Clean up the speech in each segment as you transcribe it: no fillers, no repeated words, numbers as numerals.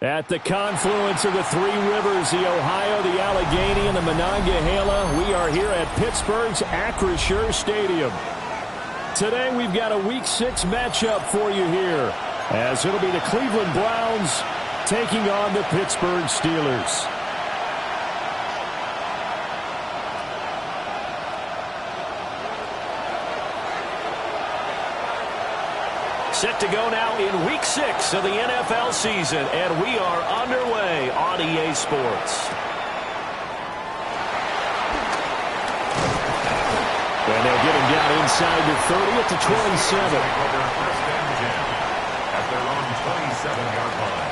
At the confluence of the three rivers, the Ohio, the Allegheny, and the Monongahela, we are here at Pittsburgh's Acrisure Stadium. Today we've got a Week 6 matchup for you here, as it'll be the Cleveland Browns taking on the Pittsburgh Steelers. Set to go now in Week 6 of the NFL season, and we are underway on EA Sports. And they'll get him down inside the 30 at the 27. At their own 27-yard line.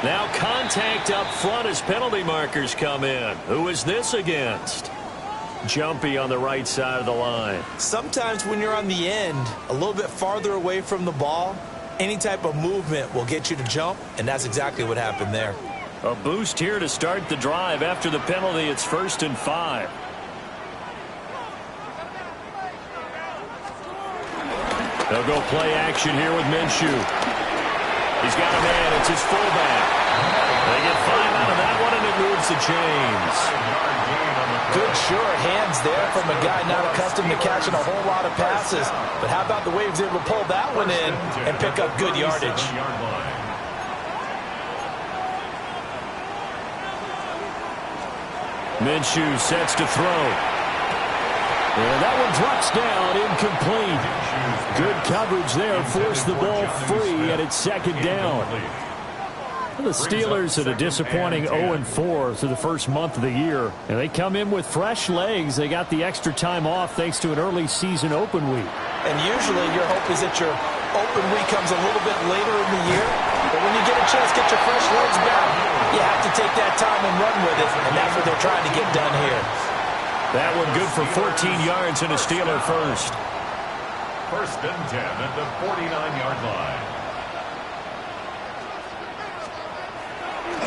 Now contact up front as penalty markers come in. Who is this against? Jumpy on the right side of the line. Sometimes when you're on the end, a little bit farther away from the ball, any type of movement will get you to jump, and that's exactly what happened there. A boost here to start the drive. After the penalty, it's 1st and 5. They'll go play action here with Minshew. He's got a man. It's his fullback. They get 5 out of that one, and it moves the chains. Good, sure hands there from a guy not accustomed to catching a whole lot of passes. But how about the way he was able to pull that one in and pick up good yardage? Minshew sets to throw. And that one drops down, incomplete. Good coverage there, forced the ball free, and it's 2nd down. The Steelers at a disappointing 0-4 through the first month of the year. And they come in with fresh legs. They got the extra time off thanks to an early season open week. And usually your hope is that your open week comes a little bit later in the year. But when you get a chance to get your fresh legs back, you have to take that time and run with it. And that's what they're trying to get done here. That one good for 14 yards and a Steeler first. 1st and 10 at the 49-yard line.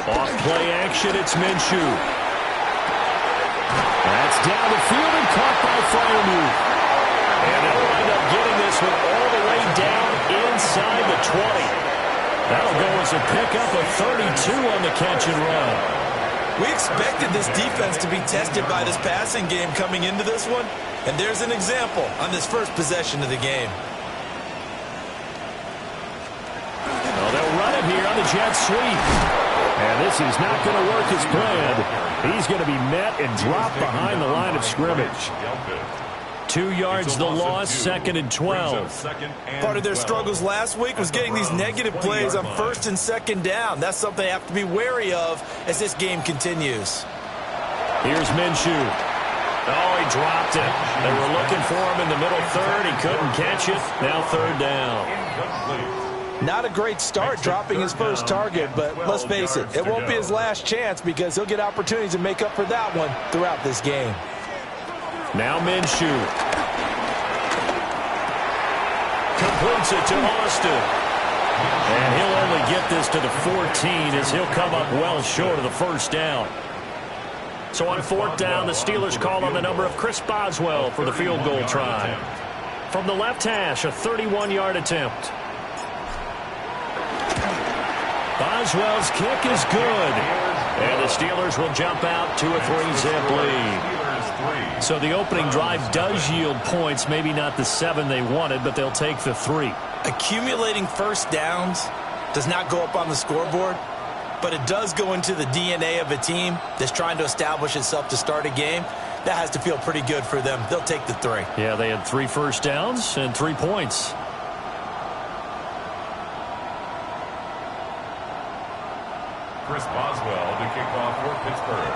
Off play action, it's Minshew. That's down the field and caught by Freiermuth. And they'll wind up getting this one all the way down inside the 20. That'll go as a pickup of 32 on the catch and run. We expected this defense to be tested by this passing game coming into this one, and there's an example on this first possession of the game. Well, they'll run it here on the jet sweep. And this is not going to work as planned. He's going to be met and dropped behind the line of scrimmage. 2 yards the loss, 2nd and 12. Part of their struggles last week was getting these negative plays on 1st and 2nd down. That's something they have to be wary of as this game continues. Here's Minshew. Oh, he dropped it. They were looking for him in the middle 3rd. He couldn't catch it. Now 3rd down. Not a great start dropping his first target, but let's face it, it won't be his last chance because he'll get opportunities to make up for that one throughout this game. Now Minshew. Completes it to Austin. And he'll only get this to the 14 as he'll come up well short of the 1st down. So on 4th down, the Steelers call on the number of Chris Boswell for the field goal try. From the left hash, a 31-yard attempt. Boswell's kick is good. And the Steelers will jump out to a 3-zip lead. So the opening drive does yield points, maybe not the 7 they wanted, but they'll take the 3. Accumulating first downs does not go up on the scoreboard, but it does go into the DNA of a team that's trying to establish itself to start a game. That has to feel pretty good for them. They'll take the 3. Yeah, they had 3 first downs and 3 points. Chris Boswell to kick off for Pittsburgh.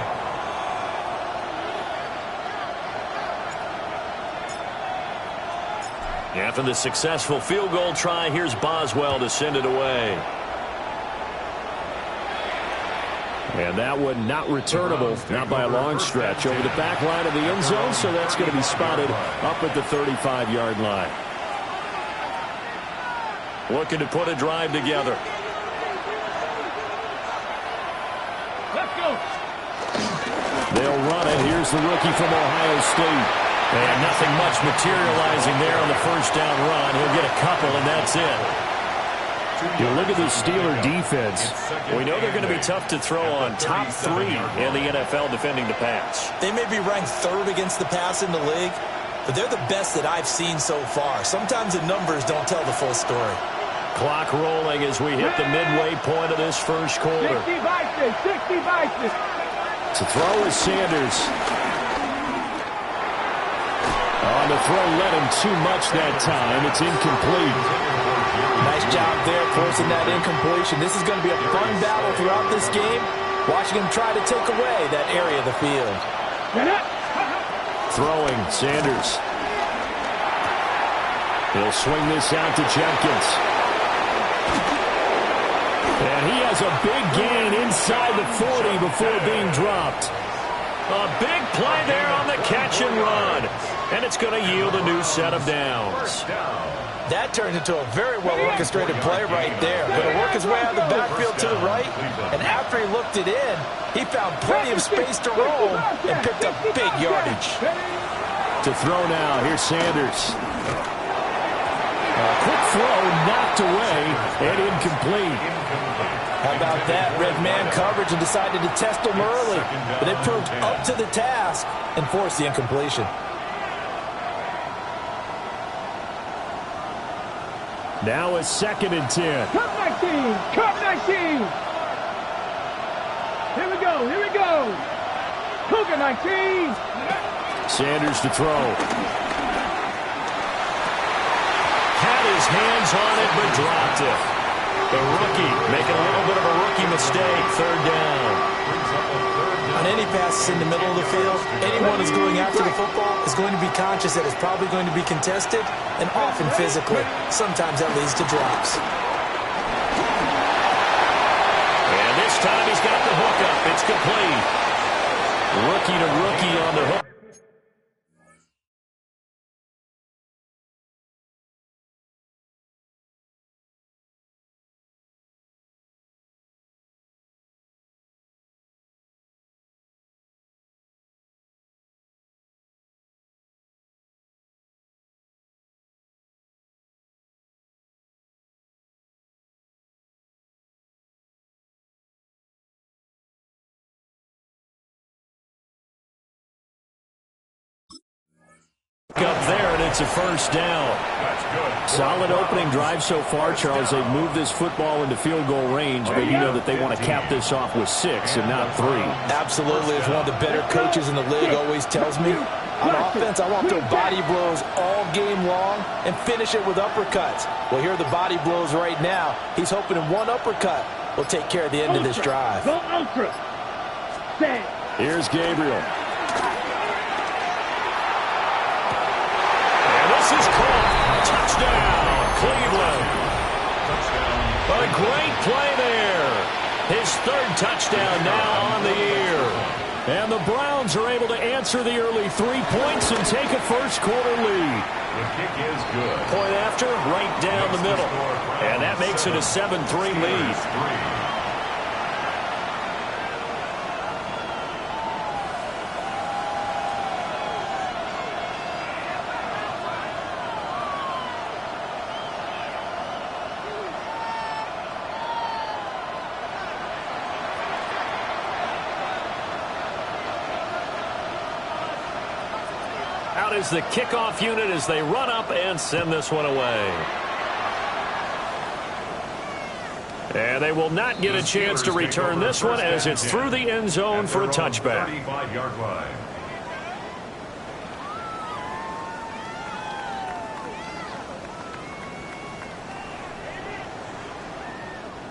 After the successful field goal try, here's Boswell to send it away. And that one not returnable, not by a long stretch, over the back line of the end zone, so that's going to be spotted up at the 35-yard line. Looking to put a drive together. Let's go. They'll run it. Here's the rookie from Ohio State. And nothing much materializing there on the first down run. He'll get a couple, and that's it. You look at the Steeler defense. We know they're going to be tough to throw on. Top 3 in the NFL defending the pass. They may be ranked 3rd against the pass in the league, but they're the best that I've seen so far. Sometimes the numbers don't tell the full story. Clock rolling as we hit the midway point of this first quarter. 60 Vikings, 60 Vikings. To throw is Sanders. On the throw, led him too much that time. It's incomplete. Nice job there forcing that incompletion. This is going to be a fun battle throughout this game, watching him try to take away that area of the field. Throwing, Sanders. He'll swing this out to Jenkins. And he has a big gain inside the 40 before being dropped. A big play there on the catch and run. And it's going to yield a new set of downs. That turned into a very well-orchestrated play right there. Going to work his way out of the backfield to the right. And after he looked it in, he found plenty of space to roam and picked up big yardage. To throw now, here's Sanders. A quick throw knocked away and incomplete. How about that? Red man coverage and decided to test him early. But they proved up to the task and forced the incompletion. Now a 2nd and 10. Cut 19, cut 19. Here we go, here we go. Cougar 19. Sanders to throw. Had his hands on it, but dropped it. The rookie making a little bit of a rookie mistake. 3rd down. On any passes in the middle of the field, anyone who's going after the football is going to be conscious that it's probably going to be contested and often physically. Sometimes that leads to drops. And this time he's got the hook up. It's complete. Rookie to rookie on the hook. Up there, and it's a first down. That's good. Solid opening drive so far, Charles. They've moved this football into field goal range, but you know that they want to cap this off with 6 and not 3. Absolutely. As one of the better coaches in the league always tells me, on offense, I want to throw body blows all game long and finish it with uppercuts. Well, here are the body blows right now. He's hoping one uppercut will take care of the end of this drive. Go ultra. Stay. Here's Gabriel. This is caught. Touchdown, Cleveland. A great play there. His 3rd touchdown now on the year. And the Browns are able to answer the early 3 points and take a first quarter lead. The kick is good. Point after, right down the middle. And that makes it a 7-3 lead. Out is the kickoff unit as they run up and send this one away. And they will not get a chance to return this one as it's through the end zone for a touchback. 35-yard line.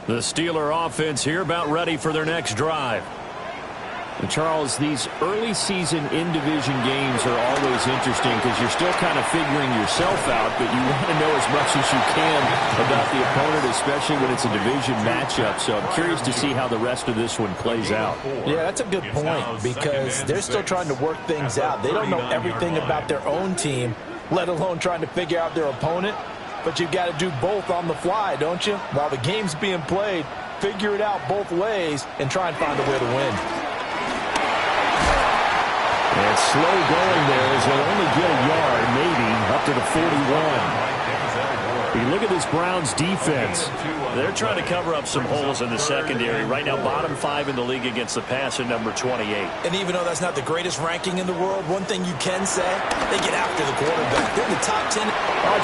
The Steeler offense here about ready for their next drive. And Charles, these early season in-division games are always interesting because you're still kind of figuring yourself out, but you want to know as much as you can about the opponent, especially when it's a division matchup. So I'm curious to see how the rest of this one plays out. Yeah, that's a good point because they're still trying to work things out. They don't know everything about their own team, let alone trying to figure out their opponent. But you've got to do both on the fly, don't you? While the game's being played, figure it out both ways and try and find a way to win. And slow going there as they only get a yard, maybe, up to the 41. You look at this Browns defense. They're trying to cover up some holes in the secondary. Right now, bottom 5 in the league against the pass at number 28. And even though that's not the greatest ranking in the world, one thing you can say, they get after the quarterback. They're in the top 10.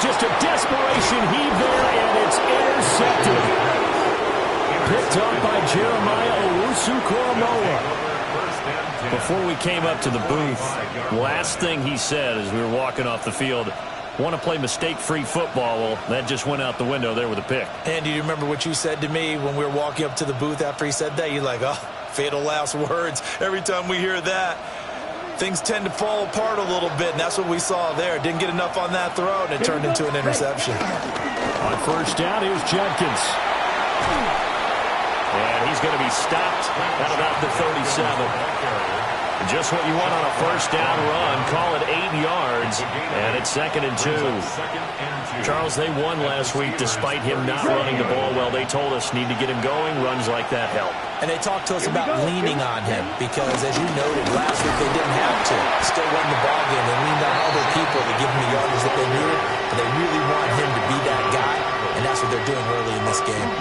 Just a desperation heave there, and it's intercepted. Picked up by Jeremiah Owusu-Koramoah. Before we came up to the booth, last thing he said as we were walking off the field, want to play mistake-free football. Well, that just went out the window there with a pick. And do you remember what you said to me when we were walking up to the booth after he said that? You're like, oh, fatal last words. Every time we hear that, things tend to fall apart a little bit, and that's what we saw there. Didn't get enough on that throw, and it turned into an interception. On first down, here's Judkins. And he's going to be stopped at about the 37. Just what you want on a first down run. Call it 8 yards, and it's 2nd and 2. Charles, they won last week despite him not running the ball well. They told us need to get him going. Runs like that help. And they talked to us about leaning on him because, as you noted, last week they didn't have to. Still won the ball game. They leaned on other people to give him the yardage that they needed, and they really want him to be that guy, and that's what they're doing early in this game.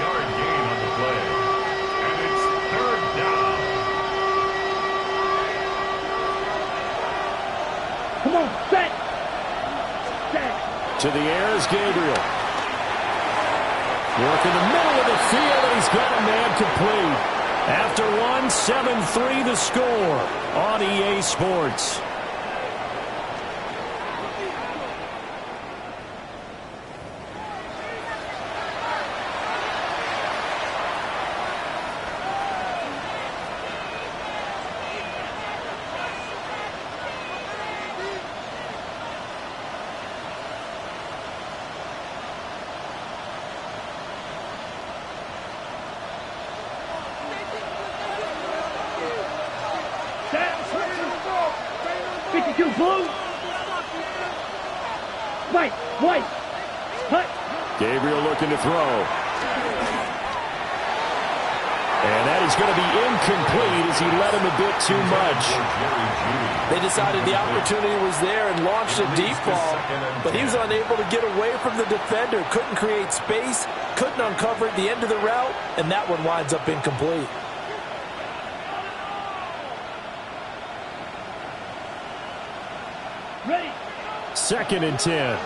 Come on, set. To the air is Gabriel. Work in the middle of the field, and he's got a man complete. After 7-3 the score on EA Sports. Blue. White. Cut. Gabriel looking to throw. And that is going to be incomplete as he led him a bit too much. They decided the opportunity was there and launched a deep ball, but he was unable to get away from the defender. Couldn't create space, couldn't uncover at the end of the route, and that one winds up incomplete. Ready. 2nd and 10.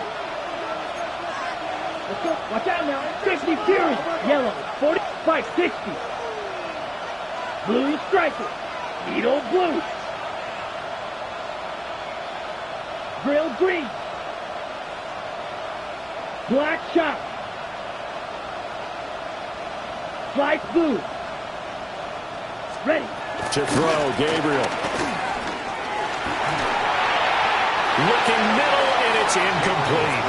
Let's go. Watch out now. 50 Fury. Yellow. 45, 60. Blue striker. Needle blue. Grill green. Black shot. Slice blue. Ready. To throw, Gabriel. Looking middle, and it's incomplete.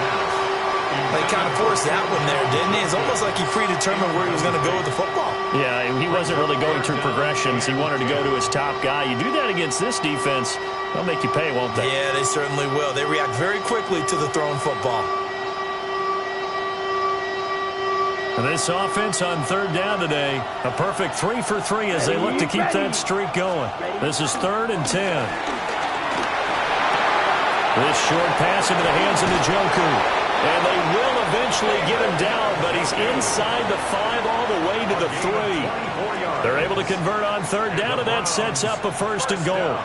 They kind of forced that one there, didn't he? It's almost like he predetermined where he was going to go with the football. Yeah, he wasn't really going through progressions. He wanted to go to his top guy. You do that against this defense, they'll make you pay, won't they? Yeah, they certainly will. They react very quickly to the thrown football. This offense on 3rd down today, a perfect 3 for 3 as they look to keep that streak going. This is 3rd and 10. This short pass into the hands of Njoku. And they will eventually get him down, but he's inside the 5 all the way to the 3. They're able to convert on 3rd down, and that sets up a 1st and goal.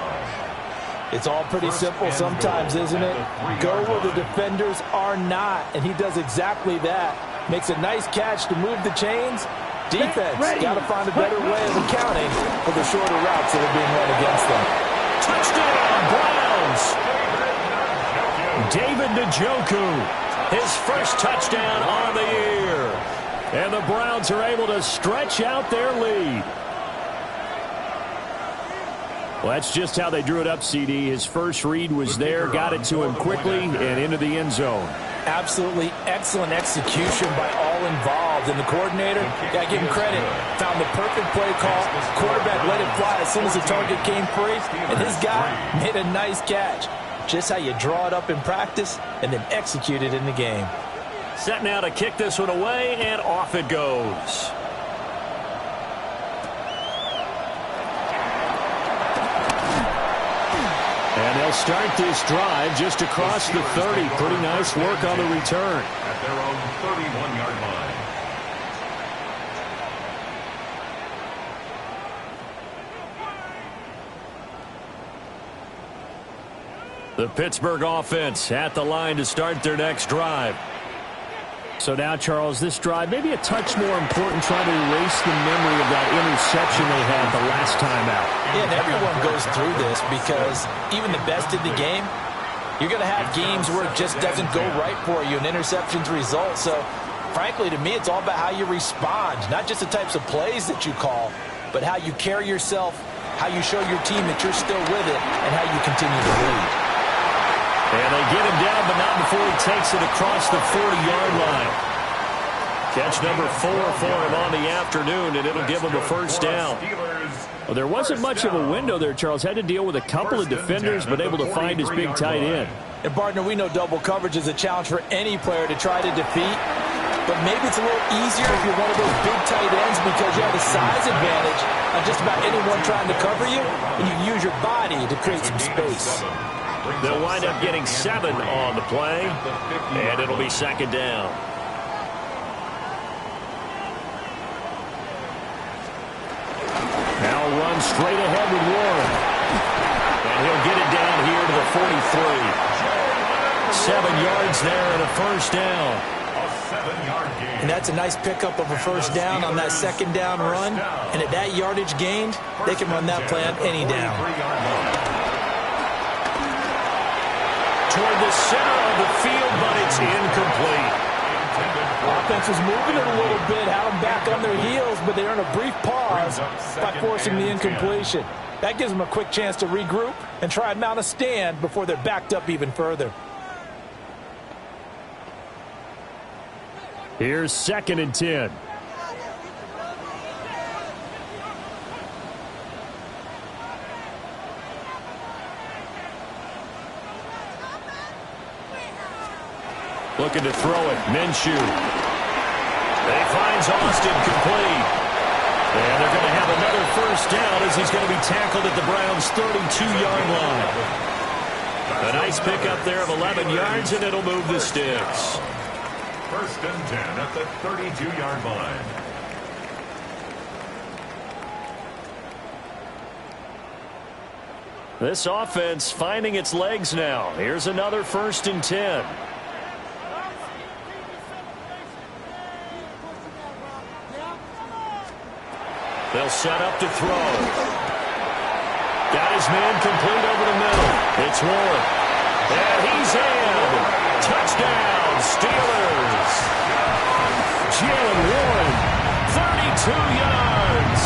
It's all pretty simple sometimes, isn't it? Go where the defenders are not, and he does exactly that. Makes a nice catch to move the chains. Defense got to find a better way of accounting for the shorter routes that are being run against them. Touchdown, Browns! David Njoku, his first touchdown on the year. And the Browns are able to stretch out their lead. Well, that's just how they drew it up, CD. His first read was there, got it to him quickly, and into the end zone. Absolutely excellent execution by all involved. And the coordinator, got to give him credit, found the perfect play call. Quarterback let it fly as soon as the target came free, and his guy made a nice catch. Just how you draw it up in practice and then execute it in the game. Set now to kick this one away, and off it goes. And they'll start this drive just across the 30. Pretty nice work on the return. At their own 31-yard line. The Pittsburgh offense at the line to start their next drive. So now, Charles, this drive maybe a touch more important, trying to erase the memory of that interception they had the last time out. Yeah, and everyone goes through this because even the best in the game, you're going to have games where it just doesn't go right for you, and interceptions result. So, frankly, to me, it's all about how you respond, not just the types of plays that you call, but how you carry yourself, how you show your team that you're still with it, and how you continue to lead. And they get him down, but not before he takes it across the 40-yard line. Catch number 4 for him on the afternoon, and it'll give him a first down. Well, there wasn't much of a window there, Charles. Had to deal with a couple of defenders, but able to find his big tight end. And, partner, we know double coverage is a challenge for any player to try to defeat. But maybe it's a little easier if you're one of those big tight ends because you have a size advantage on just about anyone trying to cover you, and you use your body to create some space. They'll wind up getting 7 on the play, and it'll be second down. Now run straight ahead with Warren. And he'll get it down here to the 43. 7 yards there and a first down. And that's a nice pickup of a first down on that second down run. And at that yardage gained, they can run that play on any down. Toward the center of the field, but it's incomplete. Offense was moving it a little bit, had them back on their heels, but they earned a brief pause by forcing the incompletion. That gives them a quick chance to regroup and try and mount a stand before they're backed up even further. Here's 2nd and 10. Looking to throw it. Minshew. They finds Austin complete. And they're going to have another first down as he's going to be tackled at the Browns' 32-yard line. A nice pickup there of 11 yards, and it'll move the sticks. 1st and 10 at the 32-yard line. This offense finding its legs now. Here's another 1st and 10. They'll set up to throw. Got his man complete over the middle. It's Warren. And he's in. Touchdown, Steelers. Jalen Warren, 32 yards.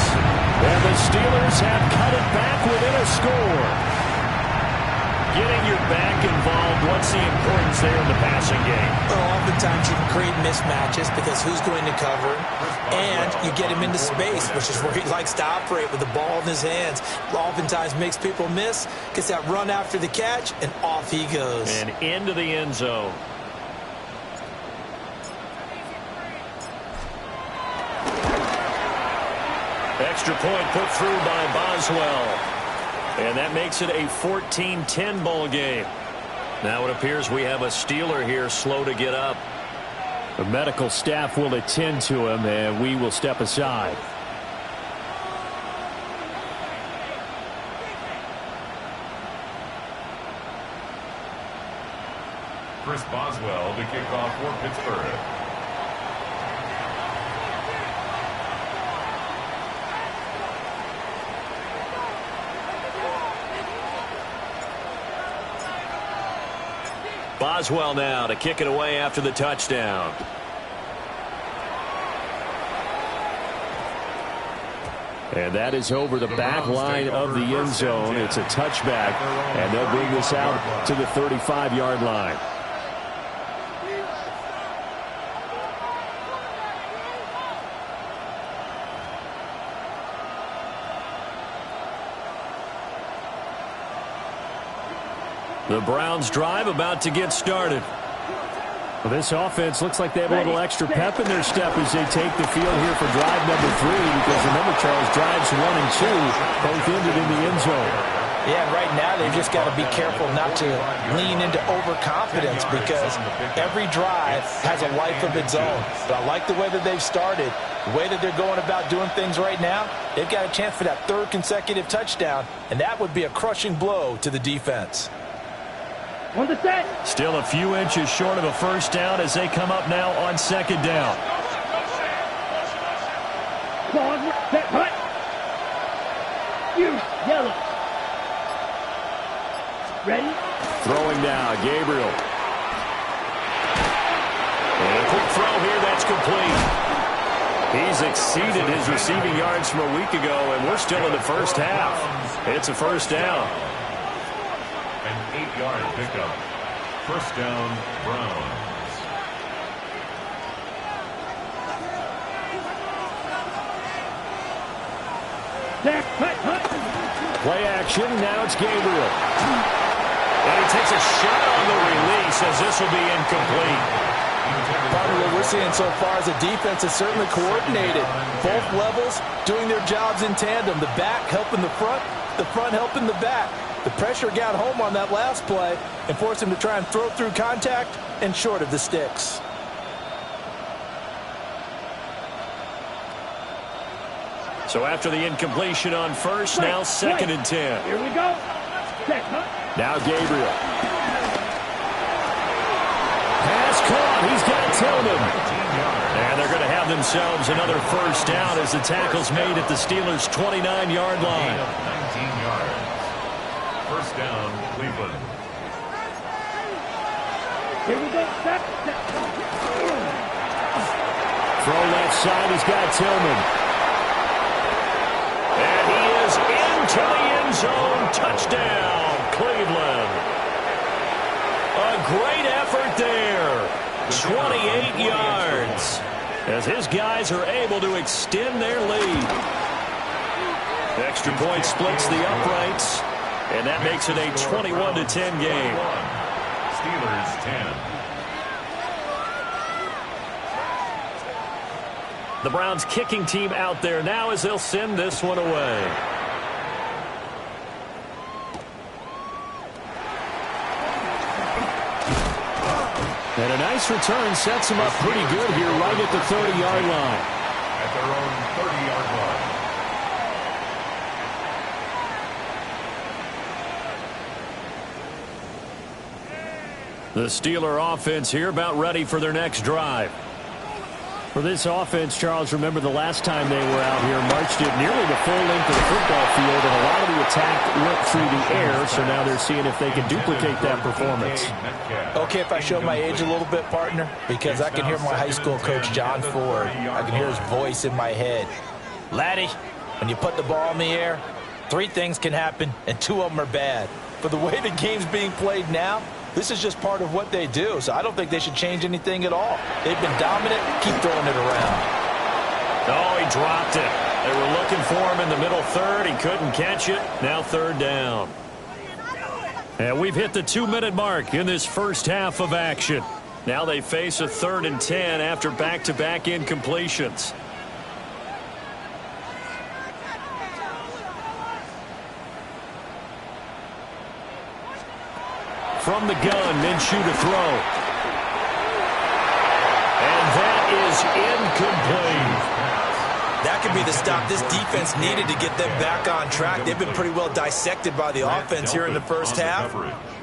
And the Steelers have cut it back within a score. Getting your back involved, what's the importance there in the passing game? Well, oftentimes you can create mismatches because who's going to cover, and you get him into space, which is where he likes to operate with the ball in his hands. Oftentimes makes people miss, gets that run after the catch, and off he goes. And into the end zone. Extra point put through by Boswell. And that makes it a 14-10 ball game. Now it appears we have a Steeler here slow to get up. The medical staff will attend to him, and we will step aside. Chris Boswell to kick off for Pittsburgh. Boswell now to kick it away after the touchdown. And that is over the back line of the end zone. It's a touchback, and they'll bring this out to the 35-yard line. The Browns drive about to get started. Well, this offense looks like they have a little extra pep in their step as they take the field here for drive number 3, because remember, Charles, drives 1 and 2 both ended in the end zone. Yeah, right now they've just got to be careful not to lean into overconfidence, because every drive has a life of its own. But I like the way that they've started, the way that they're going about doing things right now. They've got a chance for that 3rd consecutive touchdown, and that would be a crushing blow to the defense. On the set. Still a few inches short of a first down as they come up now on 2nd down. Pause. Set. Hut. Use. Yellow. Ready? Throwing now, Gabriel. And a quick throw here, that's complete. He's exceeded his receiving yards from a week ago, and we're still in the first half. It's a first down. An 8-yard pickup. First down, Browns. Play action, now it's Gabriel. And he takes a shot on the release as this will be incomplete. Part of what we're seeing so far is the defense is certainly coordinated. Both levels doing their jobs in tandem. The back helping the front helping the back. The pressure got home on that last play and forced him to try and throw through contact and short of the sticks. So after the incompletion on first, now 2nd and 10. Here we go. Set. Now Gabriel. Pass caught. He's got Tillman. And they're going to have themselves another first down as the tackle's made at the Steelers' 29-yard line. 19 yards. First down, Cleveland. Here we go. Set. Throw left side. He's got Tillman. And he is into the end zone. Touchdown, Cleveland. A great effort there. 28 yards. As his guys are able to extend their lead. Extra point splits the uprights. And that makes it a 21-10 game. Steelers 10. The Browns kicking team out there now as they'll send this one away. And a nice return sets him up pretty good here right at the 30-yard line. At their own 30-yard line. The Steeler offense here about ready for their next drive. For this offense, Charles, remember the last time they were out here, marched it nearly the full length of the football field, and a lot of the attack went through the air, so now they're seeing if they can duplicate that performance. Okay, if I show my age a little bit, partner, because I can hear my high school coach, John Ford. I can hear his voice in my head. Laddie, when you put the ball in the air, 3 things can happen, and 2 of them are bad. For the way the game's being played now, this is just part of what they do, so I don't think they should change anything at all. They've been dominant. Keep throwing it around. Oh, he dropped it. They were looking for him in the middle third. He couldn't catch it. Now 3rd down. And we've hit the 2-minute mark in this first half of action. Now they face a 3rd and 10 after back-to-back incompletions. From the gun, Minshew to throw. And that is incomplete. That could be the stop this defense needed to get them back on track. They've been pretty well dissected by the offense here in the first half.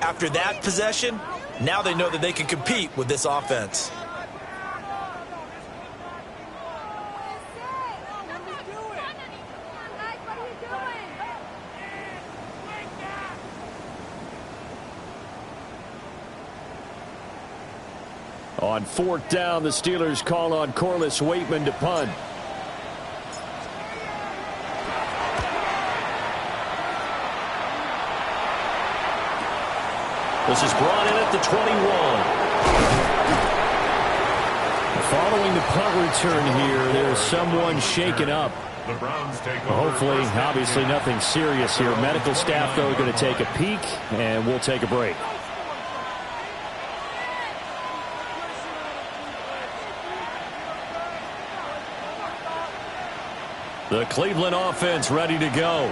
After that possession, now they know that they can compete with this offense. On 4th down, the Steelers call on Corliss Waitman to punt. This is brought in at the 21. Following the punt return here, there's someone shaken up. The Browns take over. Hopefully, obviously nothing serious here. Medical staff, though, are going to take a peek, and we'll take a break. The Cleveland offense ready to go.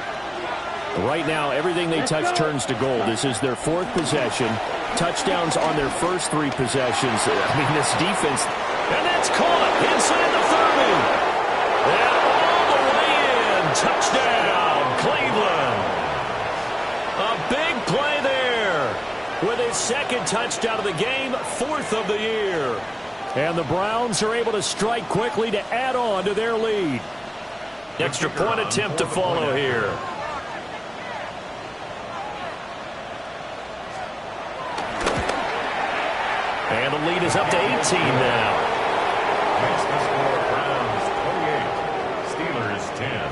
Right now, everything they touch turns to gold. This is their 4th possession. Touchdowns on their first 3 possessions. I mean, this defense... And that's caught inside the 30. And all the way in. Touchdown, Cleveland. A big play there. With his 2nd touchdown of the game, 4th of the year. And the Browns are able to strike quickly to add on to their lead. Extra point attempt to follow here. And the lead is up to 18 now. Makes the score Browns 28, Steelers 10.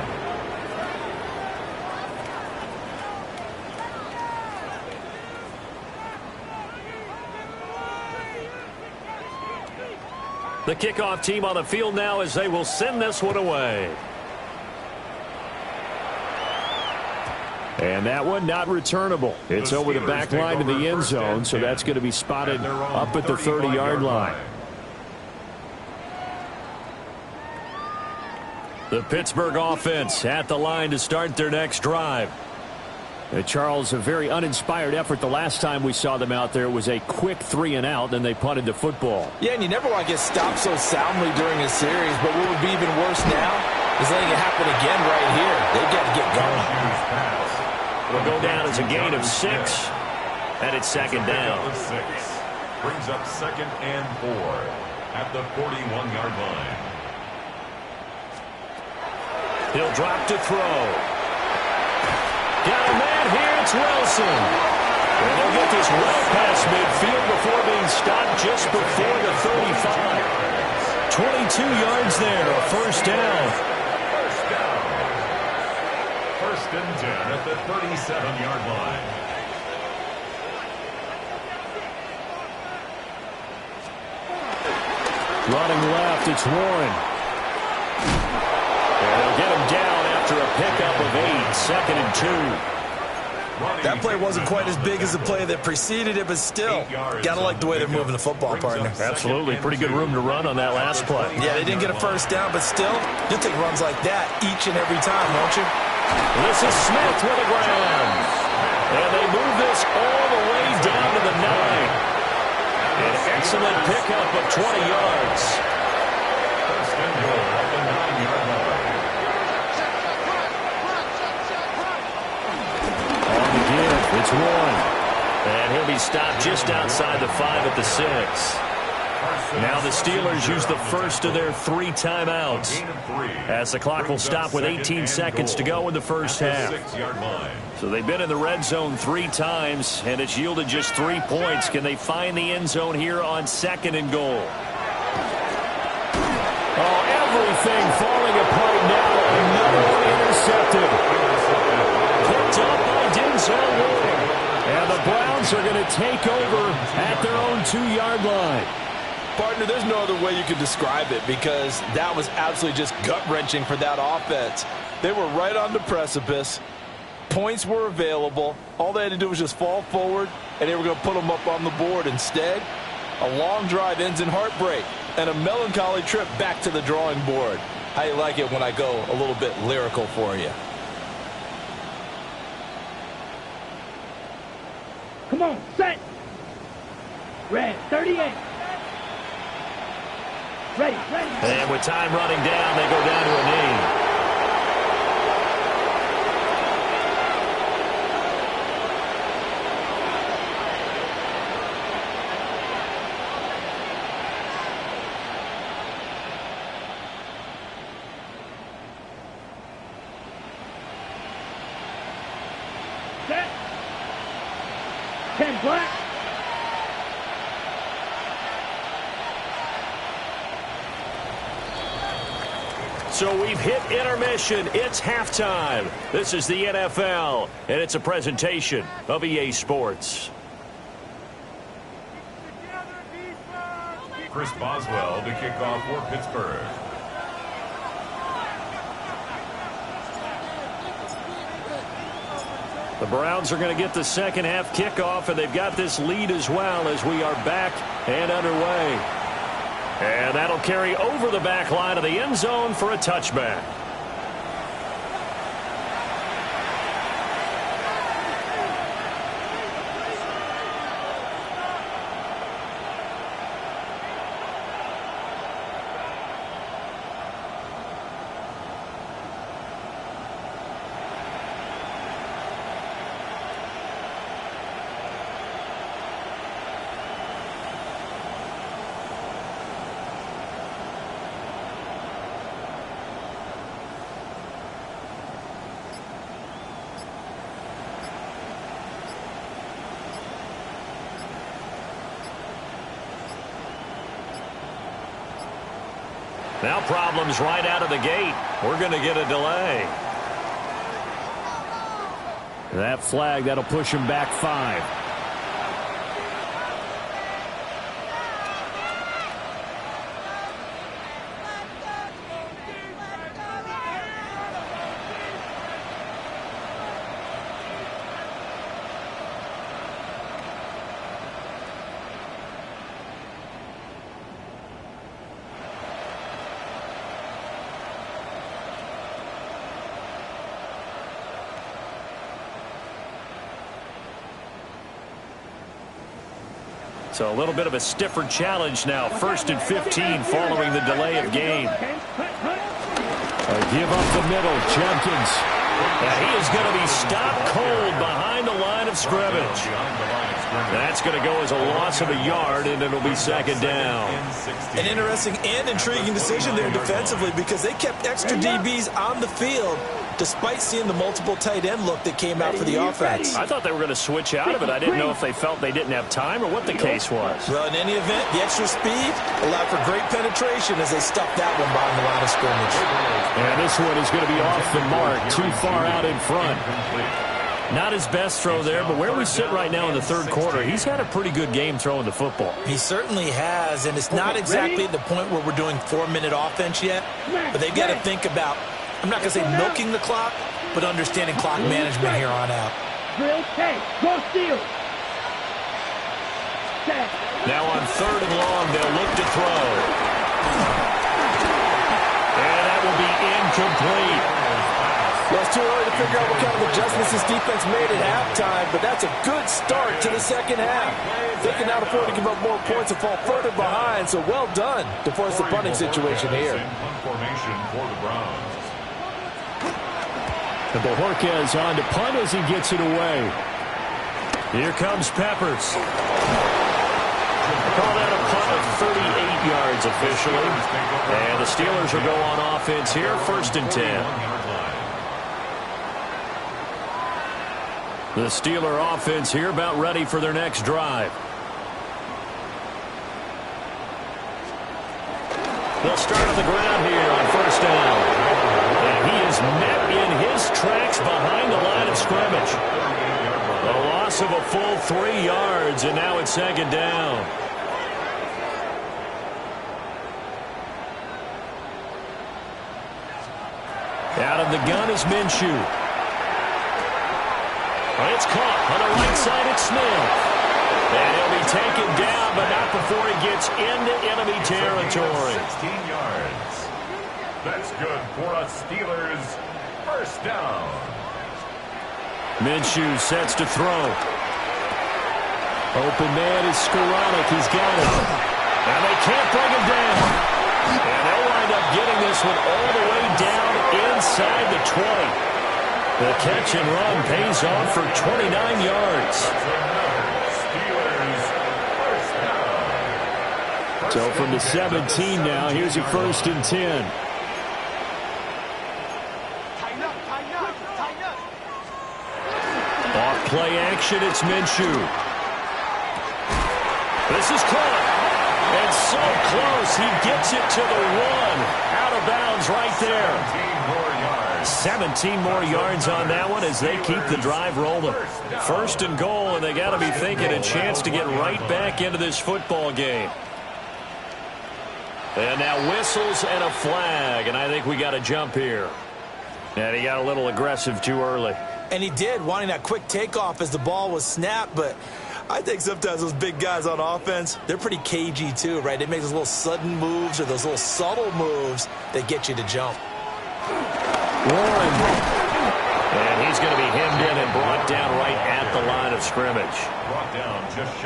The kickoff team on the field now as they will send this one away. And that one not returnable. It's over the back line to the end zone, so that's going to be spotted up at the 30-yard line. The Pittsburgh offense at the line to start their next drive. Charles, a very uninspired effort the last time we saw them out there. It was a quick 3-and-out, and they punted the football. Yeah, and you never want to get stopped so soundly during a series, but what would be even worse now is letting it happen again right here. They've got to get going. It'll go down as a gain of 6, and it's 2nd down. 6 brings up 2nd and 4 at the 41-yard line. He'll drop to throw. Got a man here, it's Wilson. And they'll get this well past midfield before being stopped just before the 35. 22 yards there, a 1st down. 1st and 10 at the 37-yard line. Running left, it's Warren. And they'll get him down after a pickup of 8, 2nd and 2. That play wasn't quite as big as the play that preceded it, but still, got to like the way they're moving the football, partner. Absolutely. Pretty good room to run on that last play. Yeah, they didn't get a 1st down, but still, you'll take runs like that each and every time, won't you? This is Smith with a grab. And they move this all the way down to the 9. An excellent pickup of 20 yards. 1st and goal at the 9-yard line. On the give, it's Warren. And he'll be stopped just outside the 5 at the 6. Now the Steelers use the first of their 3 timeouts as the clock will stop with 18 seconds to go in the first half. So they've been in the red zone 3 times, and it's yielded just 3 points. Can they find the end zone here on 2nd and goal? Oh, everything falling apart now. Another one intercepted. Picked up by Denzel Ward. And the Browns are going to take over at their own 2-yard line. Partner, there's no other way you could describe it because that was absolutely just gut-wrenching for that offense. They were right on the precipice. Points were available. All they had to do was just fall forward, and they were going to put them up on the board. Instead, a long drive ends in heartbreak and a melancholy trip back to the drawing board. How you like it when I go a little bit lyrical for you? Come on, set. Red, 38. Ready. And with time running down, they go down to a knee. Set. 10 black. So we've hit intermission. It's halftime. This is the NFL, and it's a presentation of EA Sports. Chris Boswell to kick off for Pittsburgh. The Browns are going to get the second half kickoff, and they've got this lead as well as we are back and underway. And that'll carry over the back line of the end zone for a touchback. Now problems right out of the gate. We're going to get a delay. That flag, that'll push him back 5. So a little bit of a stiffer challenge now. 1st and 15 following the delay of game. Give up the middle. Jenkins. He is going to be stopped cold behind the line of scrimmage. That's going to go as a loss of a yard, and it'll be second down. An interesting and intriguing decision there defensively because they kept extra DBs on the field despite seeing the multiple tight end look that came out for the offense. I thought they were going to switch out of it. I didn't know if they felt they didn't have time or what the case was. Well, in any event, the extra speed allowed for great penetration as they stuffed that one behind the line of scrimmage. And this one is going to be off the mark, too far out in front. Not his best throw there, but where we sit right now in the third quarter, he's had a pretty good game throwing the football. He certainly has, and it's not exactly at the point where we're doing 4-minute offense yet, but they've got to think about, I'm not going to say milking the clock, but understanding clock management here on out. Now on 3rd and long, they'll look to throw. And that will be incomplete. Well, it's too early to figure out what kind of adjustments this defense made at halftime, but that's a good start to the second half. They can now afford to give up more points and fall further behind, so well done to force the punting situation here. Formation for the Browns. And Bojorquez on to punt as he gets it away. Here comes Peppers. Call that a punt of 38 yards officially. And the Steelers will go on offense here, 1st and 10. The Steeler offense here about ready for their next drive. They'll start on the ground here on 1st down. And he is met in his tracks behind the line of scrimmage. A loss of a full 3 yards, and now it's 2nd down. Out of the gun is Minshew. It's caught on the right side. It's Smith. And he'll be taken down, but not before he gets into enemy territory. 16 yards. That's good for a Steelers 1st down. Minshew sets to throw. Open man is Skoranek. He's got it. And they can't bring him down. And they'll wind up getting this one all the way down inside the 20. The catch and run pays off for 29 yards. So from the 17 now, here's a 1st and 10. Off play action, it's Minshew. This is caught. And so close, he gets it to the 1. Out of bounds right there. 17 more yards on that one as they keep the drive rolling. 1st and goal, and they got to be thinking a chance to get right back into this football game. And now whistles and a flag, and I think we got a jump here. And he got a little aggressive too early. And he did, wanting that quick takeoff as the ball was snapped, but I think sometimes those big guys on offense, they're pretty cagey too, right? They make those little sudden moves or those little subtle moves that get you to jump. And he's going to be hemmed in and brought down right at the line of scrimmage.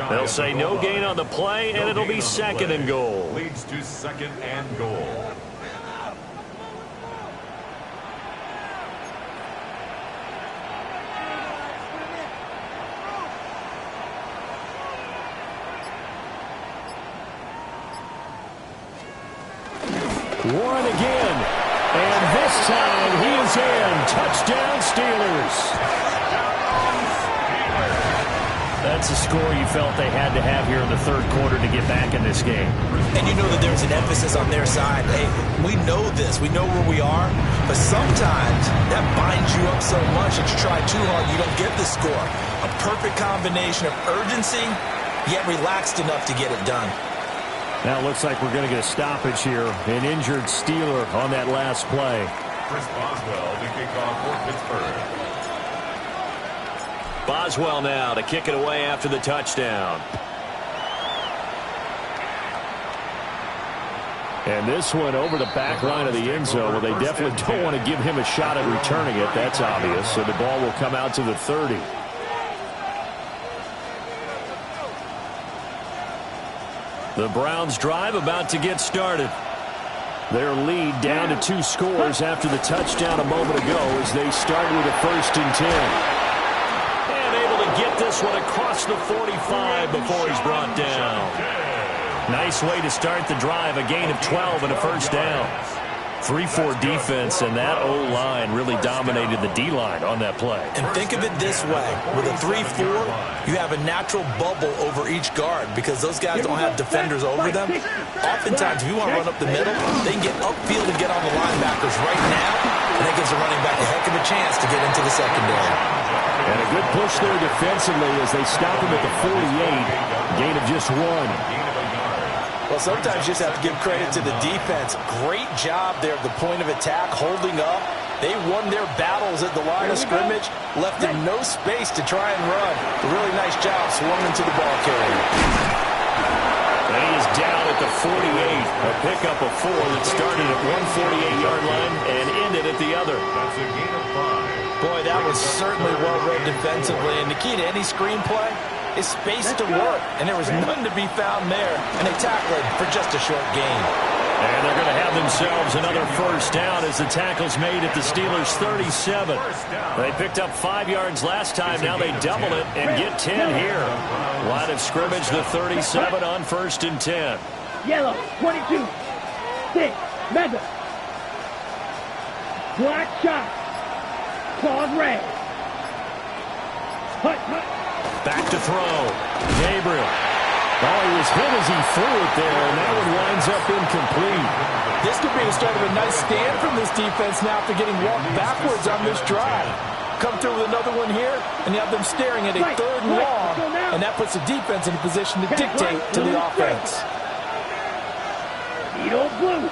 They'll say no gain on the play, and it'll be second and goal. Leads to second and goal. Warren again. And this time he is in. Touchdown, Steelers. That's a score you felt they had to have here in the third quarter to get back in this game. And you know that there's an emphasis on their side. Hey, we know this. We know where we are. But sometimes that binds you up so much that you try too hard, you don't get the score. A perfect combination of urgency, yet relaxed enough to get it done. Now it looks like we're going to get a stoppage here. An injured Steeler on that last play. Chris Boswell to kick off for Pittsburgh. Boswell now to kick it away after the touchdown. And this one over the back line of the end zone. Well, they definitely don't want to give him a shot at returning it. That's obvious. So the ball will come out to the 30. The Browns drive about to get started. Their lead down to 2 scores after the touchdown a moment ago as they start with a 1st and 10. And able to get this one across the 45 before he's brought down. Nice way to start the drive, a gain of 12 and a 1st down. 3-4 defense, and that O-line really dominated the D-line on that play. And think of it this way. With a 3-4, you have a natural bubble over each guard because those guys don't have defenders over them. Oftentimes, if you want to run up the middle, they can get upfield and get on the linebackers right now, and that gives the running back a heck of a chance to get into the secondary. And a good push there defensively as they stop him at the 48. Gain of just 1. Well, sometimes you just have to give credit to the defense. Great job there at the point of attack, holding up. They won their battles at the line of scrimmage, left them no space to try and run. A really nice job swarming to the ball carrier. And he is down at the 48. A pickup of 4 that started at 148-yard line and ended at the other. That's a gain of 5. Boy, that was certainly well read defensively. And the key to any screenplay is space to work, and there was none to be found there, and they tackled for just a short gain. And they're going to have themselves another 1st down as the tackle's made at the Steelers' 37. They picked up 5 yards last time. Now they double it and get 10 here. Line of scrimmage, the 37 on 1st and 10. Yellow, 22. 6, mega. Black shot. Claws red. Hut, hut. Back to throw. Gabriel. Oh, he was hit as he threw it there, and that one winds up incomplete. This could be the start of a nice stand from this defense now after getting walked backwards on this drive. Come through with another one here, and you have them staring at a 3rd and long, and that puts the defense in a position to dictate to the offense. Edo blue.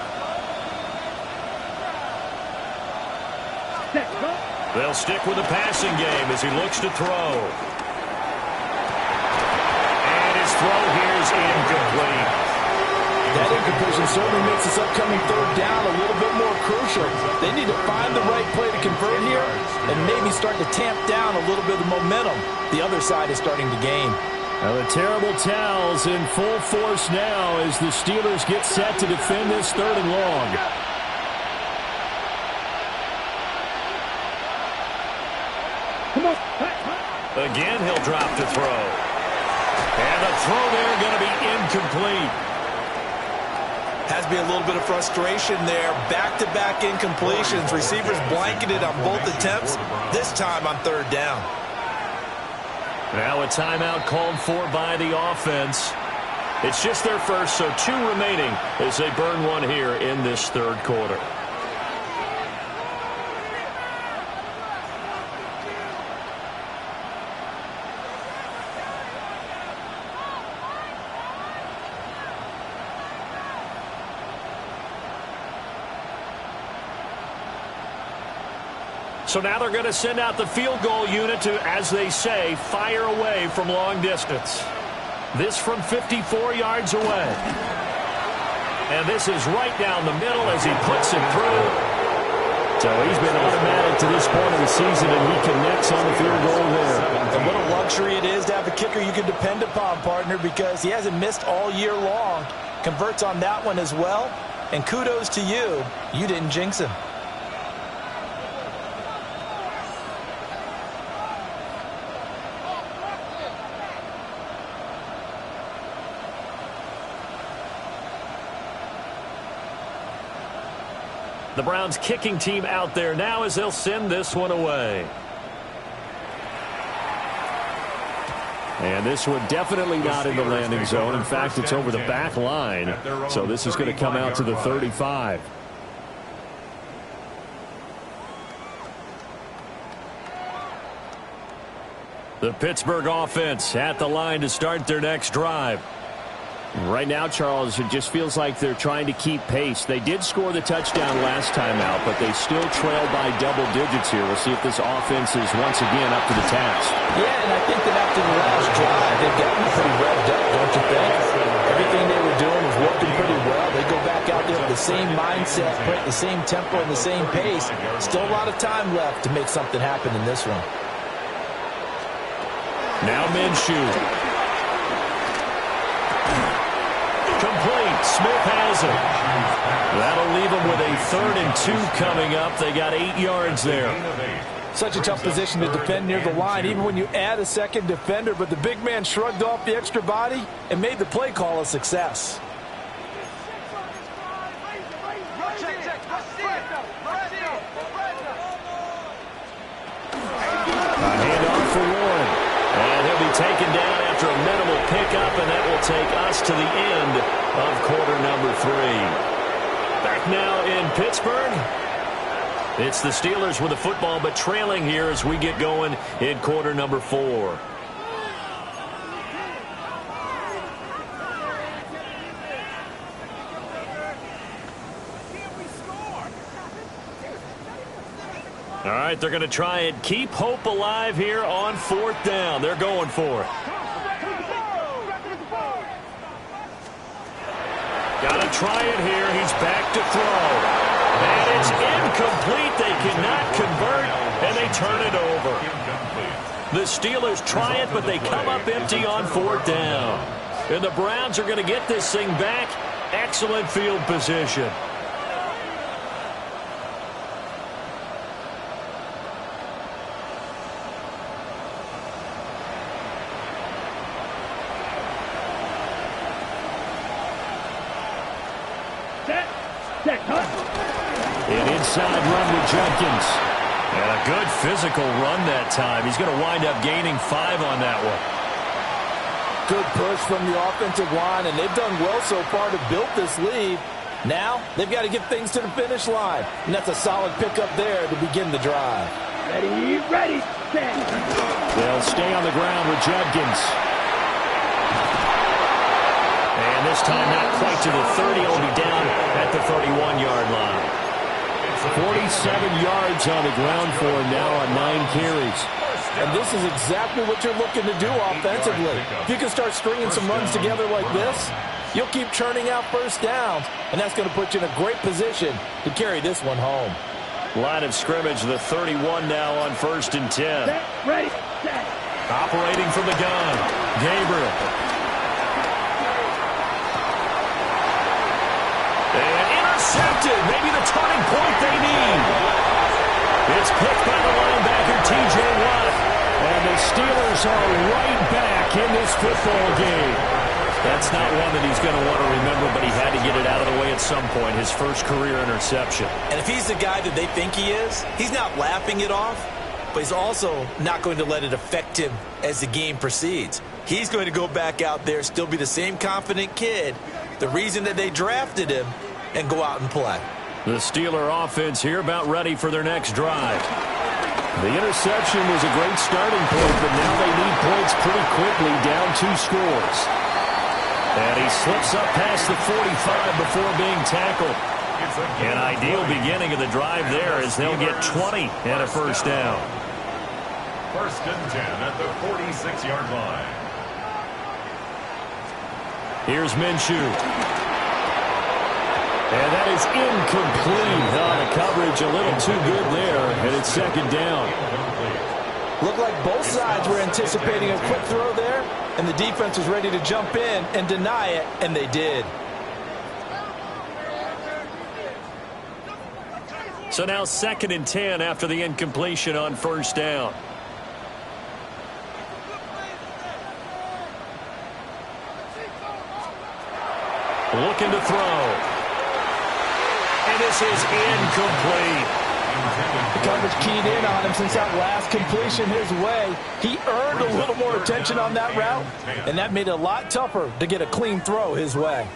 Set, go. They'll stick with the passing game as he looks to throw. Throw here is incomplete. That incompletion certainly makes this upcoming 3rd down a little bit more crucial. They need to find the right play to convert here and maybe start to tamp down a little bit of momentum. The other side is starting to gain. Now the terrible towels in full force now as the Steelers get set to defend this 3rd and long. Come on. Again, he'll drop to throw. And the throw there going to be incomplete. Has to be a little bit of frustration there. Back-to-back incompletions. Receivers blanketed on both attempts, this time on 3rd down. Now a timeout called for by the offense. It's just their first, so 2 remaining as they burn one here in this 3rd quarter. So now they're going to send out the field goal unit to, as they say, fire away from long distance. This from 54 yards away. And this is right down the middle as he puts it through. So he's been automatic to this point of the season, and he connects on the field goal there. And what a luxury it is to have a kicker you can depend upon, partner, because he hasn't missed all year long. Converts on that one as well. And kudos to you. You didn't jinx him. The Browns kicking team out there now as they'll send this one away. And this one definitely not in the landing zone. In fact, it's over the back line. So this is going to come out to the 35. The Pittsburgh offense at the line to start their next drive. Right now, Charles, it just feels like they're trying to keep pace. They did score the touchdown last time out, but they still trail by double digits here. We'll see if this offense is once again up to the task. Yeah, and I think that after the last drive, they've gotten pretty revved up, don't you think? Everything they were doing was working pretty well. They go back out there with the same mindset, put the same tempo and the same pace. Still a lot of time left to make something happen in this one. Now Minshew. Complete. Smith has it. That'll leave them with a 3rd and 2 coming up. They got 8 yards there. Such a tough position to defend near the line, even when you add a second defender. But the big man shrugged off the extra body and made the play call a success. A handoff for Warren. And he'll be taken down after a minimal pickup, and that will take us to the end of quarter number 3. Back now in Pittsburgh. It's the Steelers with the football, but trailing here as we get going in quarter number 4. All right, they're going to try and keep hope alive here on 4th down. They're going for it. Got to try it here. He's back to throw. And it's incomplete. They cannot convert, and they turn it over. The Steelers try it, but they come up empty on 4th down. And the Browns are going to get this thing back. Excellent field position. An inside run with Jenkins. And a good physical run that time. He's going to wind up gaining 5 on that one. Good push from the offensive line, and they've done well so far to build this lead. Now, they've got to get things to the finish line. And that's a solid pickup there to begin the drive. Ready, set. They'll stay on the ground with Jenkins. And this time not quite to the 30. He'll be down at the 31-yard line. 47 yards on the ground for him now on 9 carries. And this is exactly what you're looking to do offensively. If you can start stringing some runs together like this, you'll keep churning out first downs, and that's going to put you in a great position to carry this one home. Line of scrimmage, the 31 now on 1st and 10. Ready, set. Operating from the gun, Gabriel. And intercepted. Maybe the turning point they need. It's picked by the linebacker, T.J. Watt. And the Steelers are right back in this football game. That's not one that he's going to want to remember, but he had to get it out of the way at some point. His first career interception. And if he's the guy that they think he is, he's not laughing it off, but he's also not going to let it affect him as the game proceeds. He's going to go back out there, still be the same confident kid, the reason that they drafted him, and go out and play. The Steeler offense here about ready for their next drive. The interception was a great starting point, but now they need points pretty quickly, down 2 scores. And he slips up past the 45 before being tackled. An ideal beginning of the drive there as they'll get 20 and a first down. 1st and 10 at the 46-yard line. Here's Minshew. And that is incomplete. The coverage a little too good there, and it's 2nd down. Looked like both sides were anticipating a quick throw there, and the defense was ready to jump in and deny it, and they did. So now 2nd and 10 after the incompletion on 1st down. Looking to throw. And this is incomplete. The coverage keyed in on him since that last completion his way. He earned a little more attention on that route, and that made it a lot tougher to get a clean throw his way.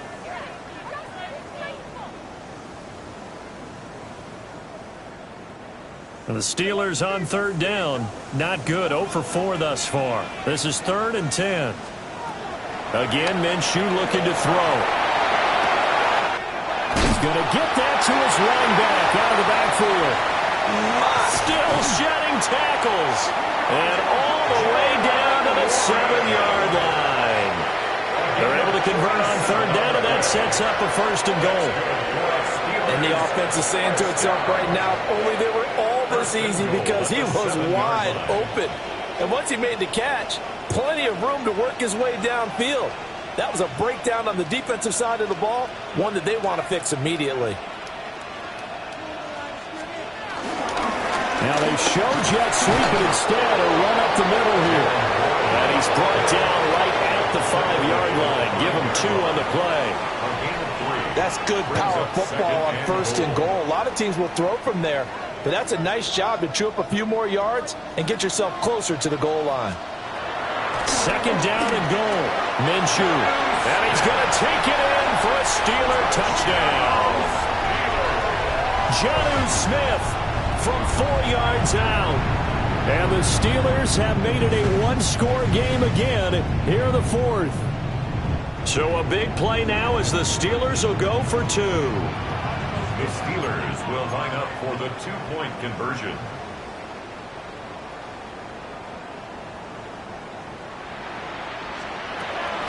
The Steelers on 3rd down. Not good. 0 for 4 thus far. This is 3rd and 10. Again, Minshew looking to throw. He's going to get that to his running back out of the backfield. Still shedding tackles. And all the way down to the 7-yard line. They're able to convert on 3rd down, and that sets up a 1st and goal. And the offense is saying to itself right now, only they were all this easy because he was wide open. And once he made the catch, plenty of room to work his way downfield. That was a breakdown on the defensive side of the ball, one that they want to fix immediately. Now they show jet sweep, but instead a run up the middle here. And he's brought down right at the 5-yard line. Give him 2 on the play. That's good power football on 1st and goal. A lot of teams will throw from there, but that's a nice job to chew up a few more yards and get yourself closer to the goal line. 2nd down and goal. Minshew. And he's going to take it in for a Steeler touchdown. Jonnu Smith from 4 yards out. And the Steelers have made it a 1-score game again here in the 4th. So a big play now as the Steelers will go for 2. The Steelers will line up for the 2-point conversion.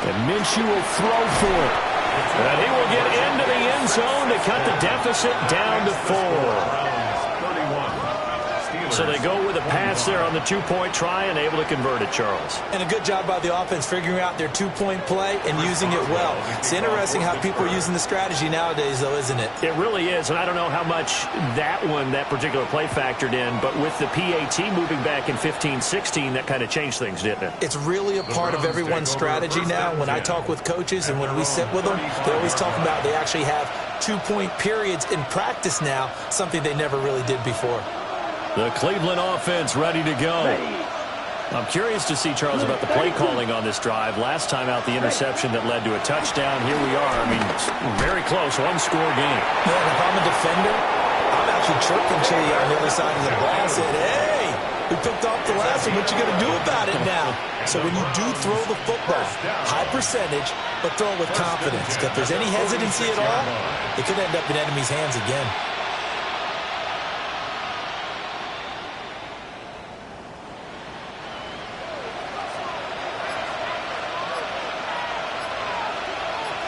And Minshew will throw for it. And he will get into the end zone to cut the deficit down to 4. So they go with a pass there on the 2-point try and able to convert it, Charles. And a good job by the offense figuring out their 2-point play and using it well. It's interesting how people are using the strategy nowadays, though, isn't it? It really is, and I don't know how much that particular play factored in, but with the PAT moving back in 15-16, that kind of changed things, didn't it? It's really a part of everyone's strategy now. When I talk with coaches and when we sit with them, they always talk about they actually have 2-point periods in practice now, something they never really did before. The Cleveland offense ready to go. I'm curious to see, Charles, about the play calling on this drive. Last time out, the interception that led to a touchdown. Here we are. I mean, very close, 1-score game. Yeah, and if I'm a defender, I'm actually chirping Chitty on the other side of the ball. I said, hey, we picked off the last one. What you going to do about it now? So when you do throw the football, high percentage, but throw it with confidence. If there's any hesitancy at all, it could end up in enemy's hands again.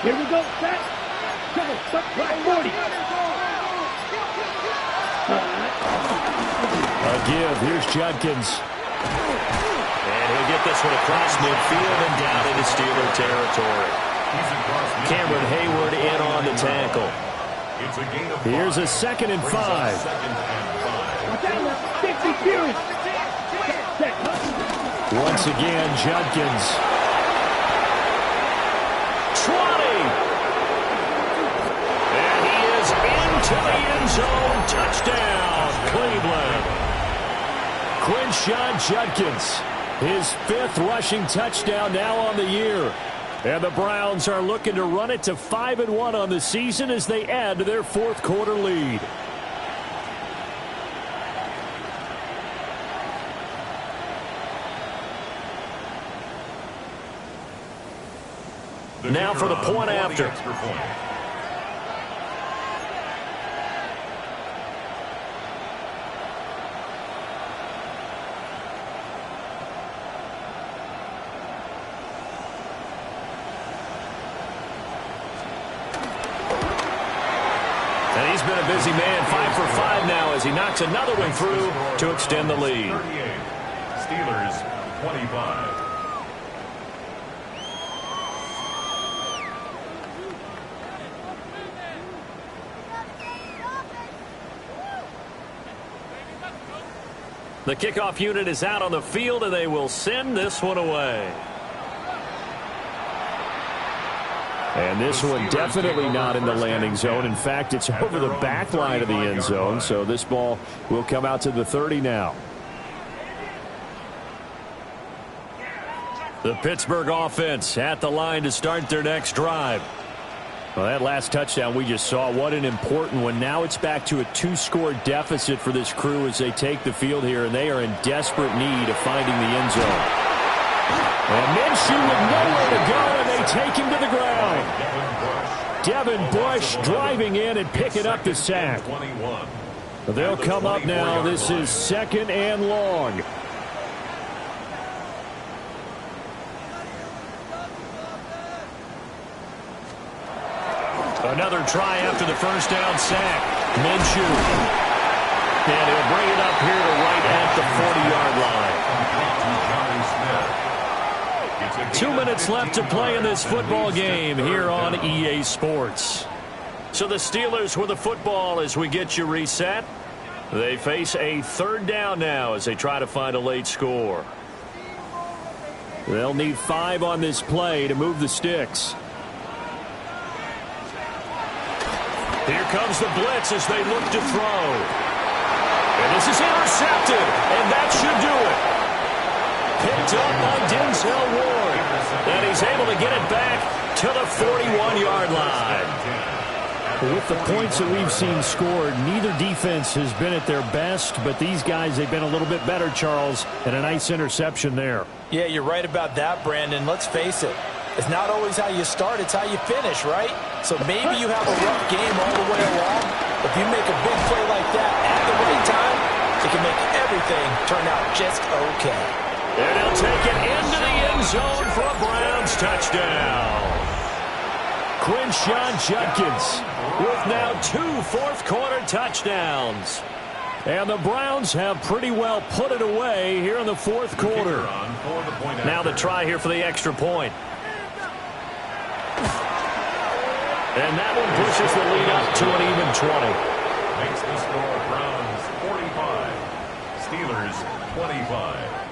Here we go, set. Double, right, 40. A give. Here's Judkins. And he'll get this one across midfield and down into Steeler territory. Cameron Hayward in on the tackle. Here's a 2nd and 5. Once again, Judkins. 20. And he is into the end zone. Touchdown, Cleveland. Quinshon Judkins, his 5th rushing touchdown now on the year. And the Browns are looking to run it to 5-1 on the season as they add to their 4th quarter lead. Now for the point after. he's been a busy man. 5 for 5 now as he knocks another one through to extend the lead. 38. Steelers 25. The kickoff unit is out on the field, and they will send this one away. And this one definitely not in the landing zone. In fact, it's over the back line of the end zone, so this ball will come out to the 30 now. The Pittsburgh offense at the line to start their next drive. Well, that last touchdown we just saw, what an important one. Now it's back to a 2-score deficit for this crew as they take the field here, and they are in desperate need of finding the end zone. And Minshew with nowhere to go, and they take him to the ground. Devin Bush driving in and picking up the sack. They'll come up now. This is 2nd and long. Another try after the first down sack. Minshew. And he'll bring it up here to right at the 40-yard line. 2 minutes left to play in this football game here on EA Sports. So the Steelers with the football as we get you reset. They face a 3rd down now as they try to find a late score. They'll need 5 on this play to move the sticks. Here comes the blitz as they look to throw. And this is intercepted, and that should do it. Picked up by Denzel Ward. And he's able to get it back to the 41-yard line. With the points that we've seen scored, neither defense has been at their best, but these guys, they've been a little bit better, Charles, and a nice interception there. Yeah, you're right about that, Brandon. Let's face it. It's not always how you start, it's how you finish, right? So maybe you have a rough game all the way along. If you make a big play like that at the right time, it can make everything turn out just okay. And he'll take it into the end zone for a Browns touchdown. Quinshon Judkins with now 2 fourth-quarter touchdowns. And the Browns have pretty well put it away here in the 4th quarter. Now the try here for the extra point. And that one pushes the lead up to an even 20. Makes the score Browns 45, Steelers 25.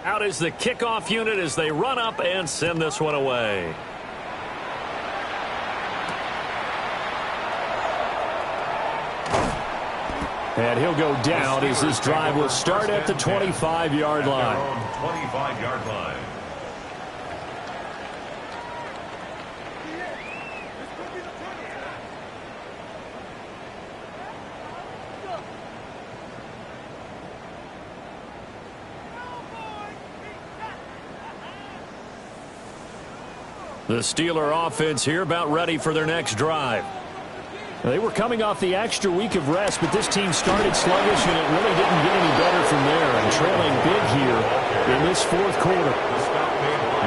Out is the kickoff unit as they run up and send this one away. And he'll go down as this drive will start at the 25-yard line. 25-yard line. The Steeler offense here about ready for their next drive. They were coming off the extra week of rest, but this team started sluggish, and it really didn't get any better from there. And trailing big here in this 4th quarter.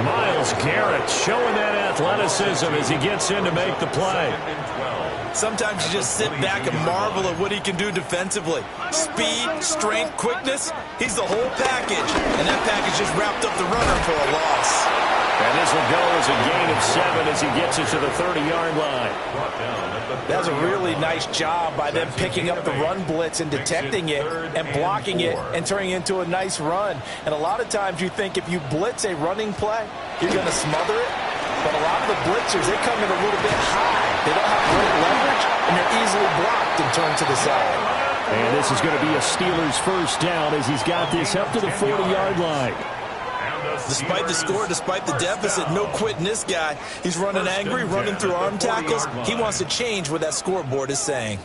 Myles Garrett showing that athleticism as he gets in to make the play. Sometimes you just sit back and marvel at what he can do defensively. Speed, strength, quickness, he's the whole package. And that package just wrapped up the runner for a loss. And this will go as a gain of 7 as he gets it to the 30-yard line. That was a really nice job by them picking up the run blitz and detecting it and blocking it and turning it into a nice run. And a lot of times you think if you blitz a running play, you're going to smother it. But a lot of the blitzers, they come in a little bit high. They don't have great leverage, and they're easily blocked and turned to the side. And this is going to be a Steelers first down as he's got this up to the 40-yard line. Despite the score, despite the deficit, no quitting this guy. He's running angry, running through arm tackles. He wants to change what that scoreboard is saying.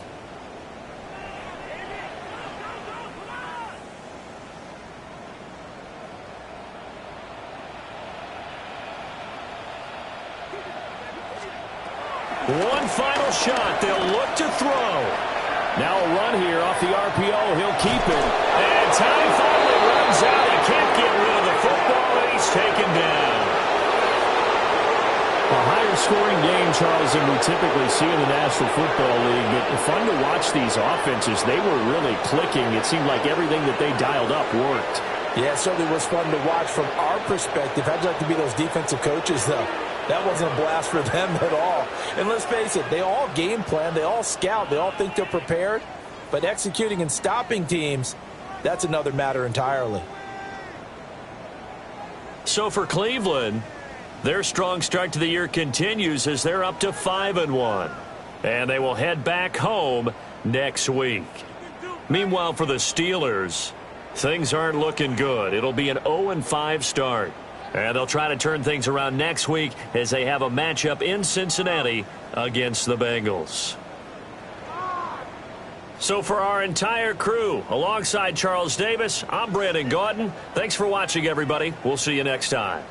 One final shot. They'll look to throw. Now a run here off the RPO. He'll keep it. And time finally runs out. He can't get rid of the football, and he's taken down. A higher scoring game, Charles, than we typically see in the National Football League. But fun to watch these offenses. They were really clicking. It seemed like everything that they dialed up worked. Yeah, it certainly was fun to watch from our perspective. How'd you like to be those defensive coaches, though? That wasn't a blast for them at all. And let's face it, they all game plan, they all scout, they all think they're prepared. But executing and stopping teams, that's another matter entirely. So for Cleveland, their strong start to the year continues as they're up to 5-1. And they will head back home next week. Meanwhile, for the Steelers, things aren't looking good. It'll be an 0-5 start. And they'll try to turn things around next week as they have a matchup in Cincinnati against the Bengals. So for our entire crew, alongside Charles Davis, I'm Brandon Gaudin. Thanks for watching, everybody. We'll see you next time.